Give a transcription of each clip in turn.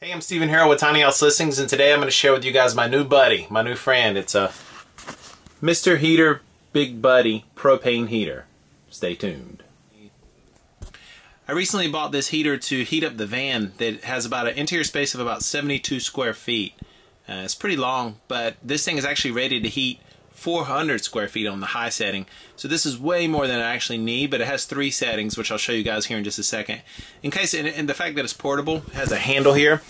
Hey, I'm Stephen here with Tiny House Listings, and today I'm going to share with you guys my new buddy, my new friend. It's a Mr. Heater Big Buddy propane heater. Stay tuned. I recently bought this heater to heat up the van that has about an interior space of about 72 square feet. It's pretty long, but this thing is actually rated to heat 400 square feet on the high setting. So this is way more than I actually need, but it has 3 settings, which I'll show you guys here in just a second. In case, and the fact that it's portable, it has a handle here,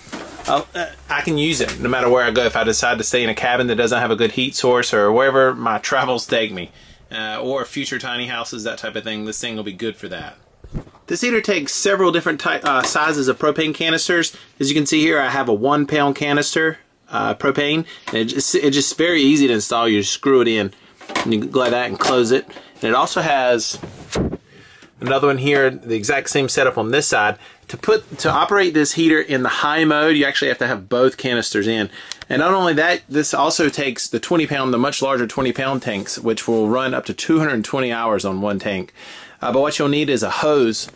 I can use it no matter where I go. If I decide to stay in a cabin that doesn't have a good heat source, or wherever my travels take me, or future tiny houses, that type of thing, this thing will be good for that. This heater takes several different sizes of propane canisters. As you can see here, I have a 1-pound canister. Propane. It's just very easy to install. You just screw it in and you go like that and close it. And it also has another one here, the exact same setup on this side. To operate this heater in the high mode, you actually have to have both canisters in. And not only that, this also takes the 20-pound, the much larger 20-pound tanks, which will run up to 220 hours on one tank. But what you'll need is a hose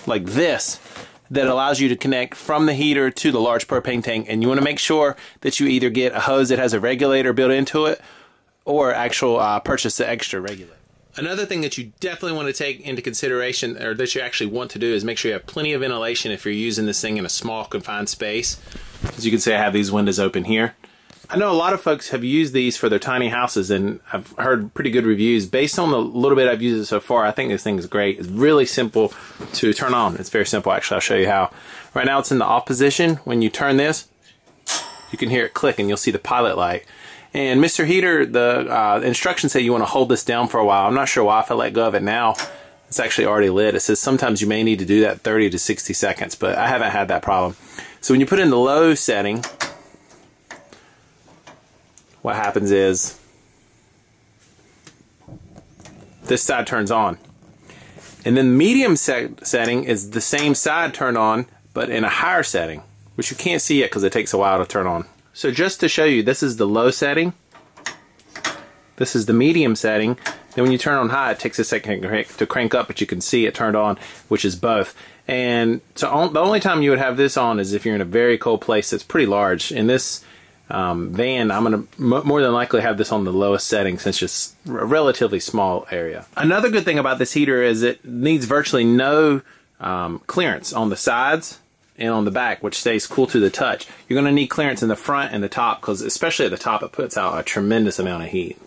like this that allows you to connect from the heater to the large propane tank, and you want to make sure that you either get a hose that has a regulator built into it or actual purchase the extra regulator. Another thing that you definitely want to take into consideration, or that you actually want to do, is make sure you have plenty of ventilation if you're using this thing in a small confined space. As you can see, I have these windows open here. I know a lot of folks have used these for their tiny houses, and I've heard pretty good reviews. Based on the little bit I've used it so far, I think this thing is great. It's really simple to turn on. It's very simple, actually. I'll show you how. Right now it's in the off position. When you turn this, you can hear it click and you'll see the pilot light. And Mr. Heater, the instructions say you want to hold this down for a while. I'm not sure why if I let go of it now. It's actually already lit. It says sometimes you may need to do that 30 to 60 seconds, but I haven't had that problem. So when you put in the low setting, what happens is this side turns on. And then the medium setting is the same side turned on, but in a higher setting, which you can't see yet because it takes a while to turn on. So just to show you, this is the low setting. This is the medium setting. Then when you turn on high, it takes a second to crank up, but you can see it turned on, which is both. And so the only time you would have this on is if you're in a very cold place that's pretty large. In this van, I'm going to more than likely have this on the lowest setting since it's a relatively small area. Another good thing about this heater is it needs virtually no clearance on the sides and on the back, which stays cool to the touch. You're going to need clearance in the front and the top, because especially at the top it puts out a tremendous amount of heat.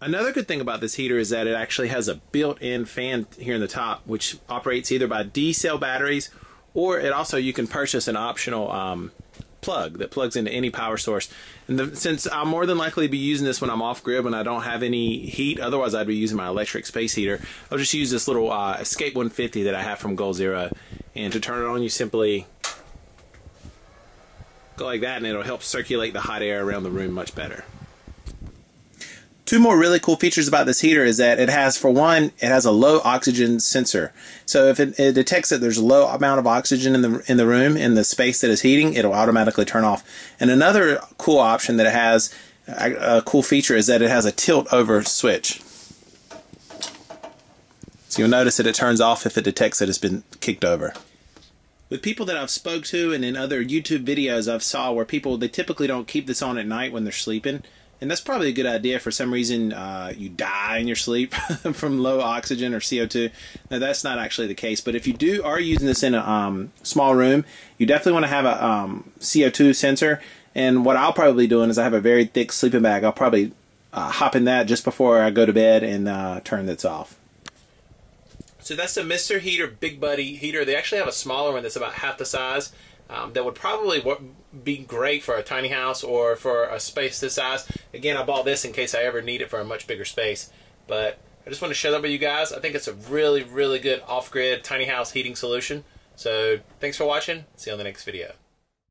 Another good thing about this heater is that it actually has a built-in fan here in the top, which operates either by D-cell batteries, or you can purchase an optional plug that plugs into any power source. And since I'll more than likely be using this when I'm off grid, when I don't have any heat, otherwise I'd be using my electric space heater, I'll just use this little Escape 150 that I have from Goal Zero. And to turn it on, you simply go like that, and it'll help circulate the hot air around the room much better. Two more really cool features about this heater is that it has, for one, it has a low oxygen sensor. So if it detects that there's a low amount of oxygen in the room, in the space that is heating, it'll automatically turn off. And another cool option that it has, a cool feature, is that it has a tilt over switch. So you'll notice that it turns off if it detects that it's been kicked over. With people that I've spoke to, and in other YouTube videos I've saw where they typically don't keep this on at night when they're sleeping. And that's probably a good idea. For some reason, you die in your sleep from low oxygen or CO2. Now, that's not actually the case. But if you are using this in a small room, you definitely want to have a CO2 sensor. And what I'll probably be doing is I have a very thick sleeping bag. I'll probably hop in that just before I go to bed and turn this off. So that's the Mr. Heater Big Buddy heater. They actually have a smaller one that's about half the size. That would probably be great for a tiny house or for a space this size. Again, I bought this in case I ever need it for a much bigger space. But I just want to share that with you guys. I think it's a really, really good off-grid tiny house heating solution. So thanks for watching. See you on the next video.